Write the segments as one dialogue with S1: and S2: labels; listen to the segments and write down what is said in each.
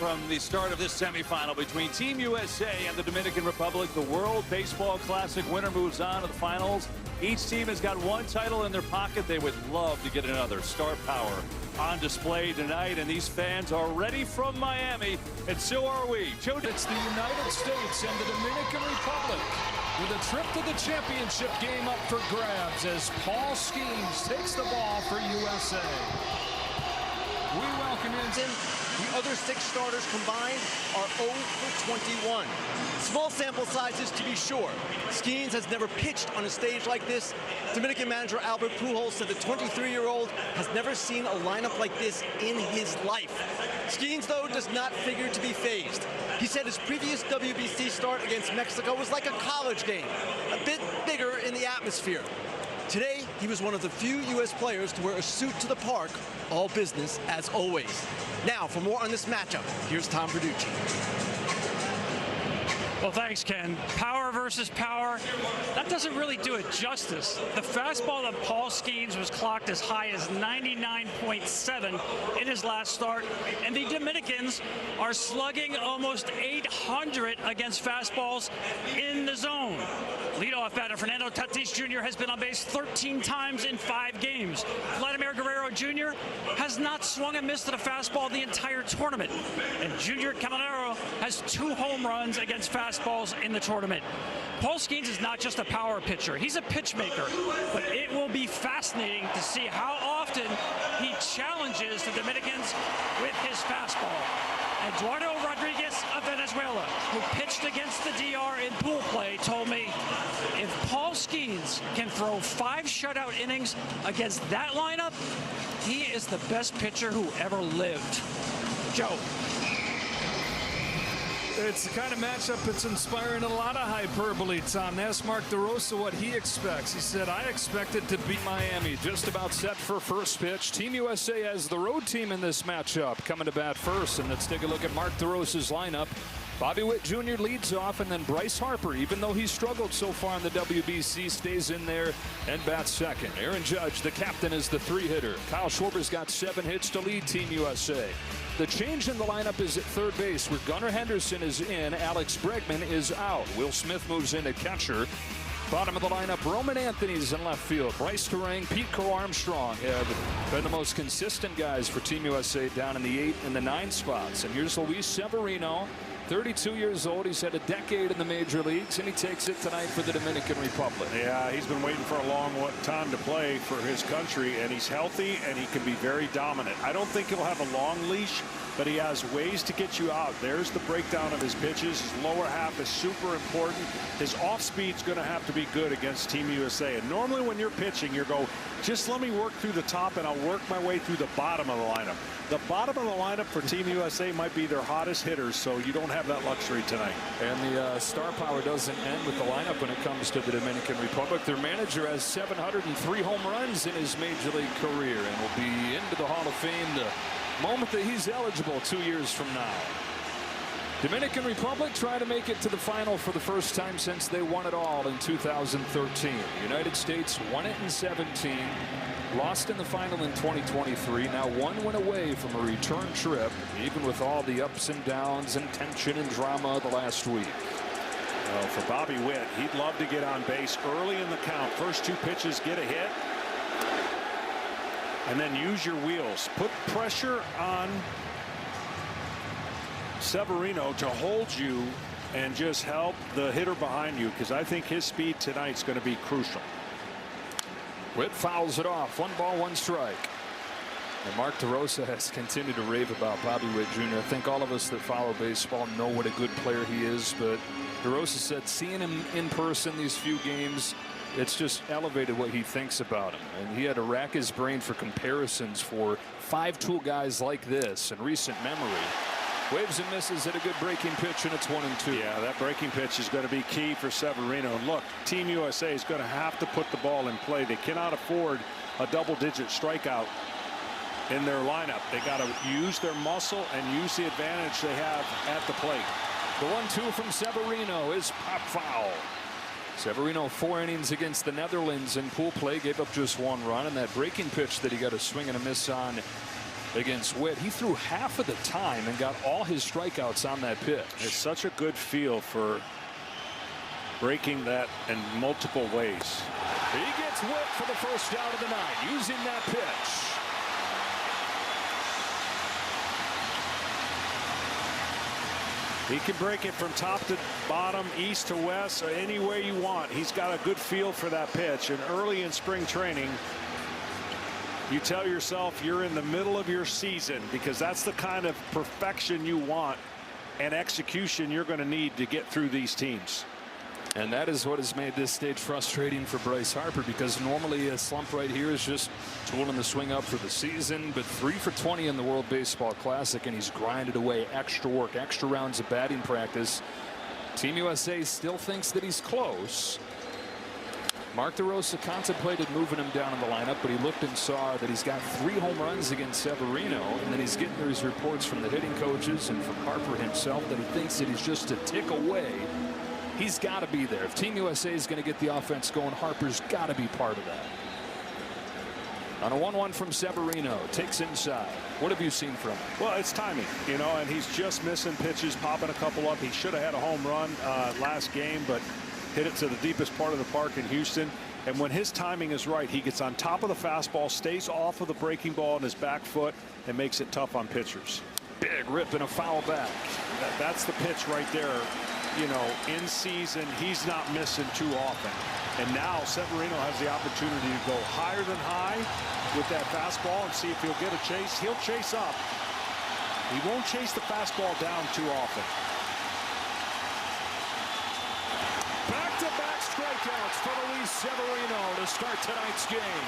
S1: from the start of this semifinal between Team USA and the Dominican Republic. The World Baseball Classic winner moves on to the finals. Each team has got one title in their pocket. They would love to get another. Star power on display tonight, and these fans are ready from Miami, and so are we.
S2: It's the United States and the Dominican Republic with a trip to the championship game up for grabs as Paul Skeens takes the ball for USA. We welcome in.
S3: The other 6 starters combined are 0 for 21. Small sample sizes to be sure. Skeens has never pitched on a stage like this. Dominican manager Albert Pujols said the 23-year-old has never seen a lineup like this in his life. Skeens, though, does not figure to be phased. He said his previous WBC start against Mexico was like a college game, a bit bigger in the atmosphere. Today, he was one of the few U.S. players to wear a suit to the park, all business as always. Now, for more on this matchup, here's Tom Verducci.
S4: Well, thanks, Ken. Power versus power, that doesn't really do it justice. The fastball of Paul Skeens was clocked as high as 99.7 in his last start, and the Dominicans are slugging almost 800 against fastballs in the zone. Leadoff batter Fernando Tatis Jr. has been on base 13 times in 5 games. Vladimir Guerrero Jr. has not swung and missed at a fastball the entire tournament. And Junior Caminero has 2 home runs against fastballs in the tournament. Paul Skeens is not just a power pitcher, he's a pitch maker. But it will be fascinating to see how often he challenges the Dominicans with his fastball. Eduardo Rodriguez of Venezuela, who pitched against the DR in pool play, told me if Paul Skeens can throw 5 shutout innings against that lineup, he is the best pitcher who ever lived. Joe.
S2: It's the kind of matchup that's inspiring a lot of hyperbole, Tom. Ask Mark DeRosa what he expects. He said, I expected to beat Miami. Just about set for first pitch. Team USA has the road team in this matchup coming to bat first. And let's take a look at Mark DeRosa's lineup. Bobby Witt Jr. leads off, and then Bryce Harper, even though he's struggled so far in the WBC, stays in there and bats second. Aaron Judge, the captain, is the 3-hitter. Kyle Schwarber's got 7 hits to lead Team USA. The change in the lineup is at third base, where Gunnar Henderson is in, Alex Bregman is out. Will Smith moves in at catcher. Bottom of the lineup, Roman Anthony's in left field. Bryce Terang, Pete Crow Armstrong have been the most consistent guys for Team USA down in the 8 and the 9 spots. And here's Luis Severino, 32 years old. He's had a decade in the major leagues, and he takes it tonight for the Dominican Republic.
S5: Yeah, he's been waiting for a long time to play for his country, and he's healthy, and he can be very dominant. I don't think he'll have a long leash, but he has ways to get you out. There's the breakdown of his pitches. His lower half is super important. His off speed's going to have to be good against Team USA. And normally when you're pitching, you go, just let me work through the top, and I'll work my way through the bottom of the lineup. The bottom of the lineup for Team USA might be their hottest hitters, so you don't have that luxury tonight.
S2: And the star power doesn't end with the lineup when it comes to the Dominican Republic. Their manager has 703 home runs in his major league career and will be into the Hall of Fame the moment that he's eligible 2 years from now. Dominican Republic trying to make it to the final for the first time since they won it all in 2013. The United States won it in 17. Lost in the final in 2023. Now 1 win away from a return trip, even with all the ups and downs and tension and drama the last week.
S5: Well, for Bobby Witt, he'd love to get on base early in the count. First 2 pitches, get a hit, and then use your wheels. Put pressure on Severino to hold you and just help the hitter behind you, because I think his speed tonight's going to be crucial.
S2: Witt fouls it off. 1 ball, 1 strike. And Mark DeRosa has continued to rave about Bobby Witt Jr. I think all of us that follow baseball know what a good player he is, but DeRosa said seeing him in person these few games, it's just elevated what he thinks about him. And he had to rack his brain for comparisons for 5-tool guys like this in recent memory. Waves and misses at a good breaking pitch, and it's 1-2.
S5: Yeah, that breaking pitch is going to be key for Severino. And look, Team USA is going to have to put the ball in play. They cannot afford a double-digit strikeout in their lineup. They got to use their muscle and use the advantage they have at the plate.
S2: The 1-2 from Severino is pop foul. Severino 4 innings against the Netherlands in pool play, gave up just 1 run, and that breaking pitch that he got a swing and a miss on against Witt. He threw half of the time and got all his strikeouts on that pitch.
S5: It's such a good feel for breaking that in multiple ways.
S2: He gets Witt for the first out of the night using that pitch.
S5: He can break it from top to bottom, east to west, or any way you want. He's got a good feel for that pitch. And early in spring training, you tell yourself you're in the middle of your season, because that's the kind of perfection you want and execution you're going to need to get through these teams.
S2: And that is what has made this stage frustrating for Bryce Harper, because normally a slump right here is just tooling the swing up for the season. But 3 for 20 in the World Baseball Classic, and he's grinded away extra work, extra rounds of batting practice. Team USA still thinks that he's close. Mark DeRosa contemplated moving him down in the lineup, but he looked and saw that he's got 3 home runs against Severino, and then he's getting these reports from the hitting coaches and from Harper himself that he thinks that he's just a tick away. He's got to be there. If Team USA is going to get the offense going, Harper's got to be part of that. On a 1-1 from Severino, takes inside. What have you seen from him?
S5: Well, it's timing, you know, and he's just missing pitches, popping a couple up. He should have had a home run last game, but hit it to the deepest part of the park in Houston. And when his timing is right, he gets on top of the fastball, stays off of the breaking ball in his back foot, and makes it tough on pitchers.
S2: Big rip and a foul back.
S5: That's the pitch right there. You know, in season, he's not missing too often. And now Severino has the opportunity to go higher than high with that fastball and see if he'll get a chase. He'll chase up. He won't chase the fastball down too often.
S2: Back-to-back strikeouts for Luis Severino to start tonight's game.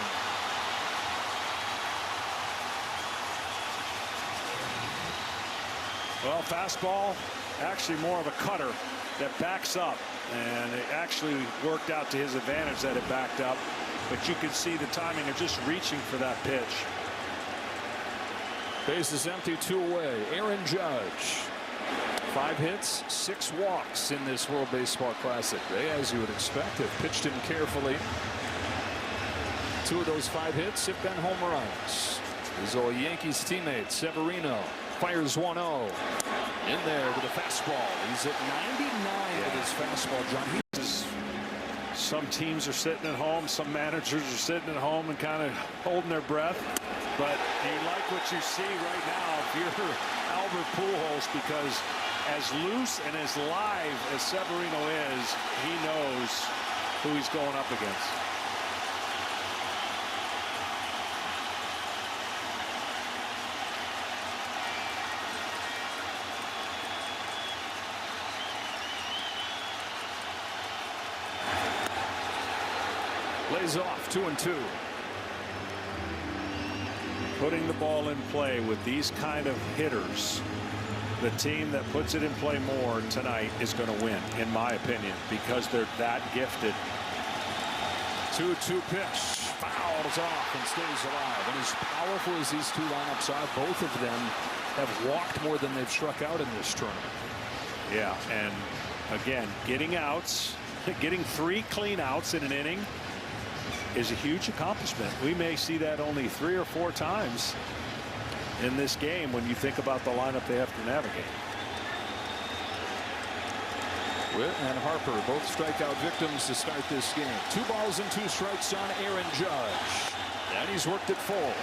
S5: Well, fastball, actually more of a cutter that backs up, and it actually worked out to his advantage that it backed up, but you can see the timing of just reaching for that pitch.
S2: Base is empty, 2 away. Aaron Judge, 5 hits, 6 walks in this World Baseball Classic. They, as you would expect, have pitched him carefully. 2 of those 5 hits have been home runs. His old Yankees teammate Severino fires 1-0 in there with a fastball. He's at 99 with his fastball. John,
S5: some teams are sitting at home, some managers are sitting at home and kind of holding their breath, but you like what you see right now if you're Albert Pujols, because as loose and as live as Severino is, he knows who he's going up against.
S2: lays off 2-2.
S5: Putting the ball in play with these kind of hitters, the team that puts it in play more tonight is going to win, in my opinion, because they're that gifted.
S2: 2-2 pitch, fouls off and stays alive. And as powerful as these two lineups are, both of them have walked more than they've struck out in this tournament.
S5: Yeah, and again, getting outs, getting 3 clean outs in an inning is a huge accomplishment. We may see that only 3 or 4 times in this game when you think about the lineup they have to navigate.
S2: Witt and Harper both strikeout victims to start this game. 2 balls and 2 strikes on Aaron Judge, and he's worked it full.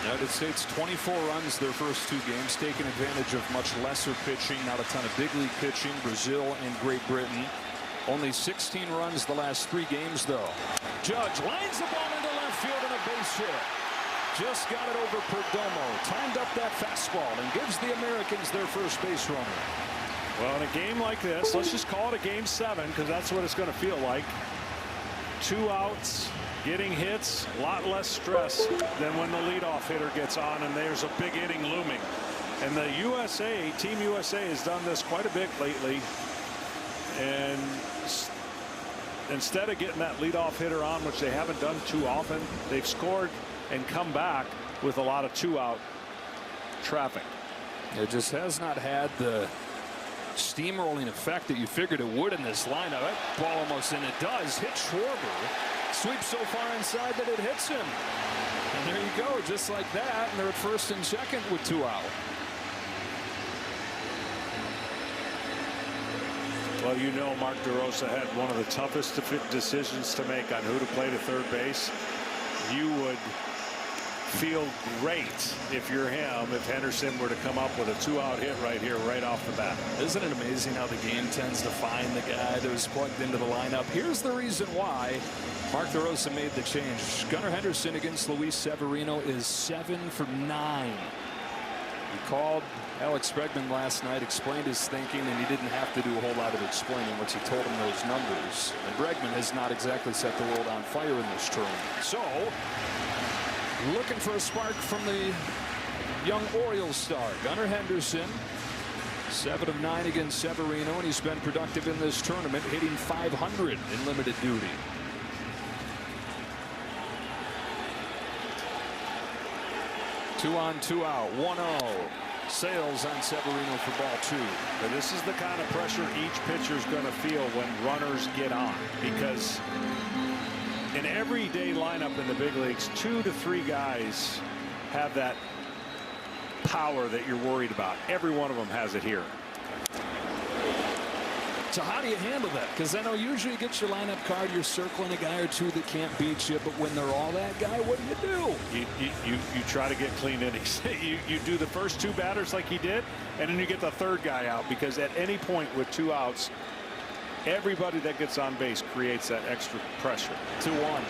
S2: United States 24 runs their first 2 games, taking advantage of much lesser pitching, not a ton of big league pitching. Brazil and Great Britain. Only 16 runs the last 3 games, though. Judge lines the ball into left field and a base hit. Just got it over Perdomo, timed up that fastball, and gives the Americans their first base runner.
S5: Well, in a game like this, let's just call it a game 7, because that's what it's going to feel like. 2 outs, getting hits, a lot less stress than when the leadoff hitter gets on and there's a big inning looming. And the USA, Team USA, has done this quite a bit lately. And instead of getting that leadoff hitter on, which they haven't done too often, they've scored and come back with a lot of 2-out traffic.
S2: It just has not had the steamrolling effect that you figured it would in this lineup. That ball almost, and it does, hit Schwarber. Sweeps so far inside that it hits him. And there you go, just like that. And they're at first and second with 2 out.
S5: Well, you know, Mark DeRosa had one of the toughest decisions to make on who to play to third base. You would feel great if you're him, if Henderson were to come up with a 2-out hit right here, right off the bat.
S2: Isn't it amazing how the game tends to find the guy that was plugged into the lineup? Here's the reason why Mark DeRosa made the change. Gunnar Henderson against Luis Severino is 7 for 9. He called Alex Bregman last night, explained his thinking, and he didn't have to do a whole lot of explaining once he told him those numbers. And Bregman has not exactly set the world on fire in this tournament. So, looking for a spark from the young Orioles star, Gunnar Henderson. 7 of 9 against Severino, and he's been productive in this tournament, hitting .500 in limited duty. Two on, 2 out, 1-0. Sales on Severino for ball 2.
S5: But this is the kind of pressure each pitcher is going to feel when runners get on, because in everyday lineup in the big leagues, 2 to 3 guys have that power that you're worried about. Every one of them has it here.
S2: So how do you handle that? Because I know usually you get your lineup card, you're circling a guy or two that can't beat you, but when they're all that guy, what do?
S5: You try to get clean innings. you do the first 2 batters like he did, and then you get the third guy out, because at any point with 2 outs, everybody that gets on base creates that extra pressure.
S2: 2-1.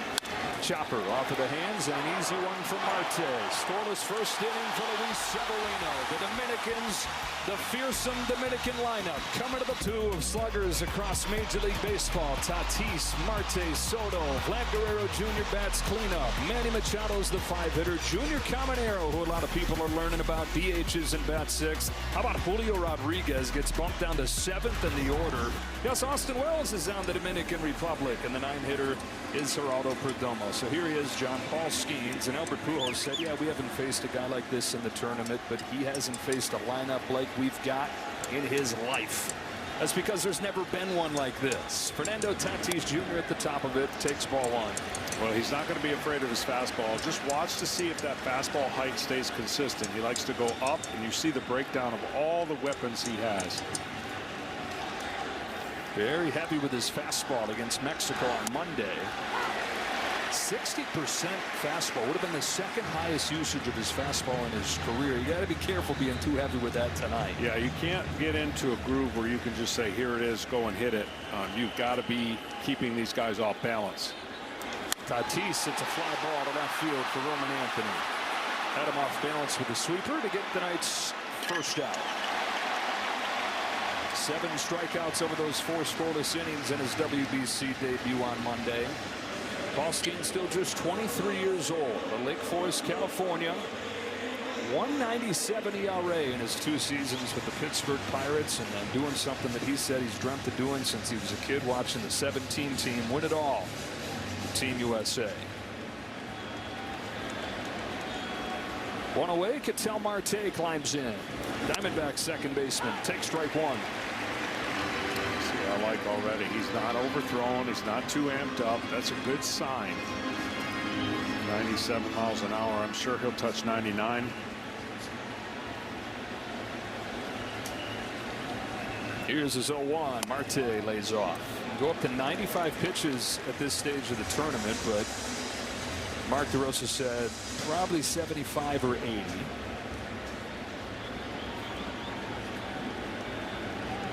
S2: Chopper off of the hands, and an easy one for Marte. Scoreless first inning for Luis Severino. The Dominicans, the fearsome Dominican lineup, coming to the 2 of sluggers across Major League Baseball. Tatis, Marte, Soto, Vlad Guerrero Jr. bats cleanup. Manny Machado's the 5-hitter. Junior Caminero, who a lot of people are learning about, DHs and bats 6th. How about Julio Rodriguez gets bumped down to 7th in the order? Yes, Austin Wells is on the Dominican Republic, and the 9-hitter is Geraldo Perdomo. So here he is, John Paul Skeens, and Albert Pujols said, yeah, we haven't faced a guy like this in the tournament, but he hasn't faced a lineup like we've got in his life. That's because there's never been one like this. Fernando Tatis Jr. at the top of it, takes ball 1.
S5: Well, he's not going to be afraid of his fastball. Just watch to see if that fastball height stays consistent. He likes to go up, and you see the breakdown of all the weapons he has.
S2: Very happy with his fastball against Mexico on Monday. 60% fastball would have been the 2nd highest usage of his fastball in his career. You got to be careful being too heavy with that tonight.
S5: Yeah, you can't get into a groove where you can just say, here it is, go and hit it. You've got to be keeping these guys off balance.
S2: Tatis hits a fly ball to left field for Roman Anthony. Had him off balance with a sweeper to get tonight's first out. 7 strikeouts over those 4 scoreless innings in his WBC debut on Monday. Paul Skeens still just 23 years old. Of Lake Forest, California. 1.97 ERA in his 2 seasons with the Pittsburgh Pirates, and then doing something that he said he's dreamt of doing since he was a kid, watching the 17 team win it all. Team USA. One away, Ketel Marte climbs in. Diamondback second baseman takes strike 1.
S5: I like already. He's not overthrown. He's not too amped up. That's a good sign. 97 miles an hour. I'm sure he'll touch 99.
S2: Here's his 0-1. Marte lays off. Go up to 95 pitches at this stage of the tournament, but Mark DeRosa said probably 75 or 80.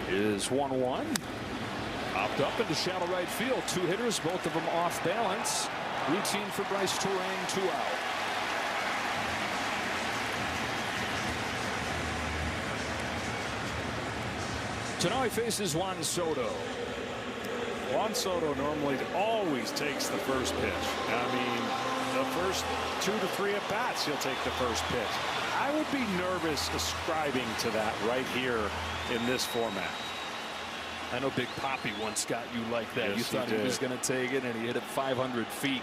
S2: Is 1-1. Popped up into shallow right field. 2 hitters, both of them off balance. Routine for Bryce Turang, 2 out. So now he faces Juan Soto.
S5: Juan Soto normally always takes the first pitch. I mean, the first 2 to 3 at bats, he'll take the first pitch. I would be nervous ascribing to that right here in this format.
S2: I know Big Papi once got you like that.
S5: Yes,
S2: you thought he was going to take it, and he hit it 500 feet.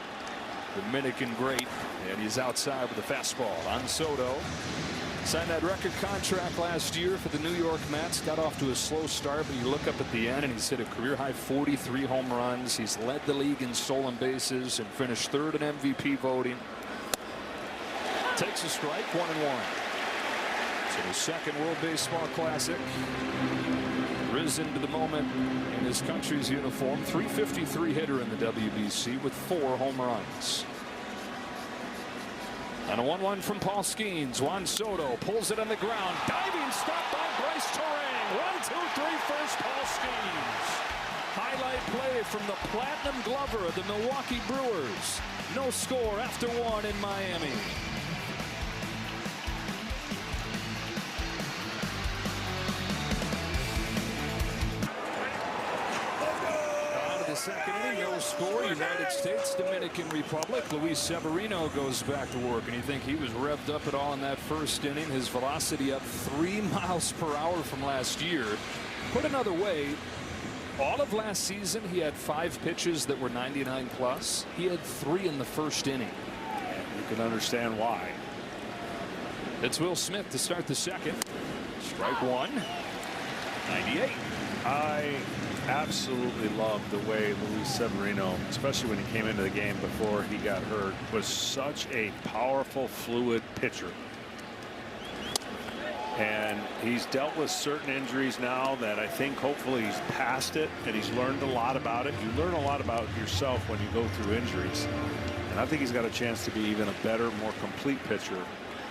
S2: Dominican great, and he's outside with a fastball. On Soto. Signed that record contract last year for the New York Mets. Got off to a slow start, but you look up at the end and he's hit a career-high 43 home runs. He's led the league in stolen bases and finished third in MVP voting. Takes a strike, 1-1. So the second World Baseball Classic. Risen to the moment in his country's uniform. .353 hitter in the WBC with 4 home runs. And a 1-1 from Paul Skeens. Juan Soto pulls it on the ground. Diving stop by Bryce Terang. 1-2-3 first, Paul Skeens. Highlight play from the Platinum Glover of the Milwaukee Brewers. No score after 1 in Miami. Second inning, no score. United States, Dominican Republic. Luis Severino goes back to work, and you think he was revved up at all in that first inning. His velocity up 3 miles per hour from last year. Put another way, all of last season he had 5 pitches that were 99 plus. He had 3 in the first inning.
S5: You can understand why.
S2: It's Will Smith to start the second. Strike 1. 98.
S5: I absolutely love the way Luis Severino, especially when he came into the game before he got hurt, was such a powerful, fluid pitcher. And he's dealt with certain injuries now that I think hopefully he's past it and he's learned a lot about it. You learn a lot about yourself when you go through injuries. And I think he's got a chance to be even a better, more complete pitcher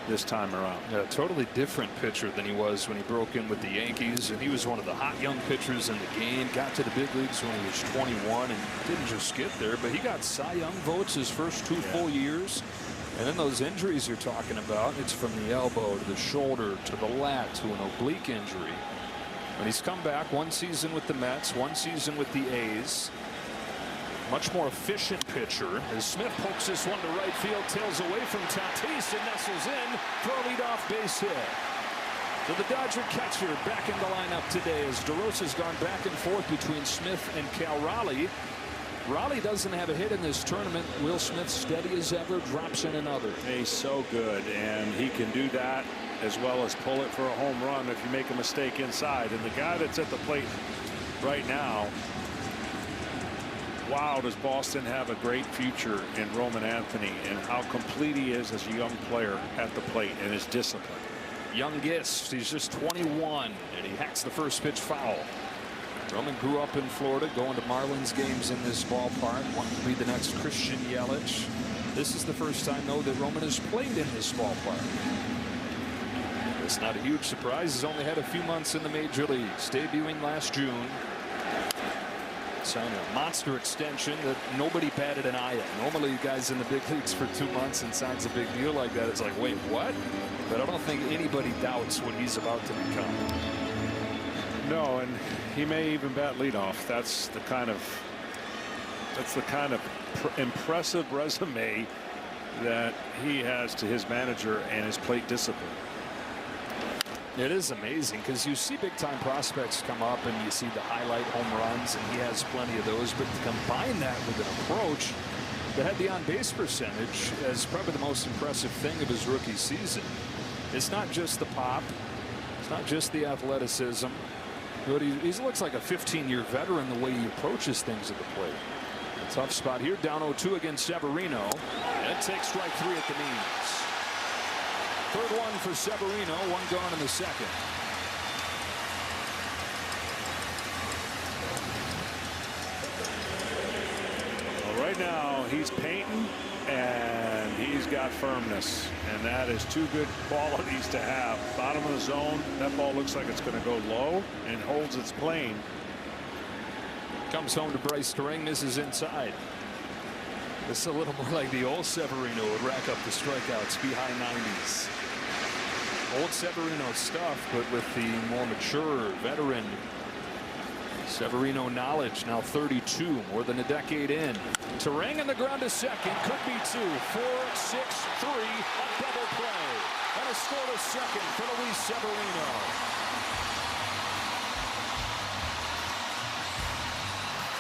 S5: this time around.
S2: Yeah, totally different pitcher than he was when he broke in with the Yankees, and he was one of the hot young pitchers in the game. Got to the big leagues when he was 21 and didn't just get there, but he got Cy Young votes his first 2 full years. And then those injuries you're talking about, it's from the elbow to the shoulder to the lat to an oblique injury. And he's come back 1 season with the Mets, 1 season with the A's. Much more efficient pitcher as Smith pokes this one to right field, tails away from Tatis and nestles in for a leadoff base hit. So the Dodger catcher back in the lineup today as DeRosa's gone back and forth between Smith and Cal Raleigh. Raleigh doesn't have a hit in this tournament. Will Smith, steady as ever, drops in another.
S5: He's so good, and he can do that as well as pull it for a home run if you make a mistake inside. And the guy that's at the plate right now, wow, does Boston have a great future in Roman Anthony and how complete he is as a young player at the plate and his discipline.
S2: Youngest, he's just 21, and he hacks the first pitch foul. Roman grew up in Florida, going to Marlins games in this ballpark, wanting to be the next Christian Yelich. This is the first time, though, that Roman has played in this ballpark. It's not a huge surprise. He's only had a few months in the major leagues, debuting last June. Signed a monster extension that nobody batted an eye at. Normally, guys in the big leagues for 2 months and signs a big deal like that, it's like, wait, what? But I don't think anybody doubts what he's about to become.
S5: No, and he may even bat leadoff. That's the kind of impressive resume that he has to his manager and his plate discipline.
S2: It is amazing because you see big time prospects come up and you see the highlight home runs, and he has plenty of those, but to combine that with an approach that had the on base percentage as probably the most impressive thing of his rookie season. It's not just the pop, it's not just the athleticism, but he looks like a 15-year veteran the way he approaches things at the plate. A tough spot here, down 0-2 against Severino, and takes strike 3 at the knees. Third one for Severino, 1 gone in the second.
S5: Well, right now he's painting and he's got firmness, and that is 2 good qualities to have. Bottom of the zone, that ball looks like it's going to go low and holds its plane.
S2: Comes home to Bryce Terang, misses inside. This is a little more like the old Severino would rack up the strikeouts, be high 90s. Old Severino stuff, but with the more mature veteran Severino knowledge. Now 32, more than a decade in. Terang on the ground to second, could be 2, 4, 6, 3, a double play, and a scoreless second for Luis Severino.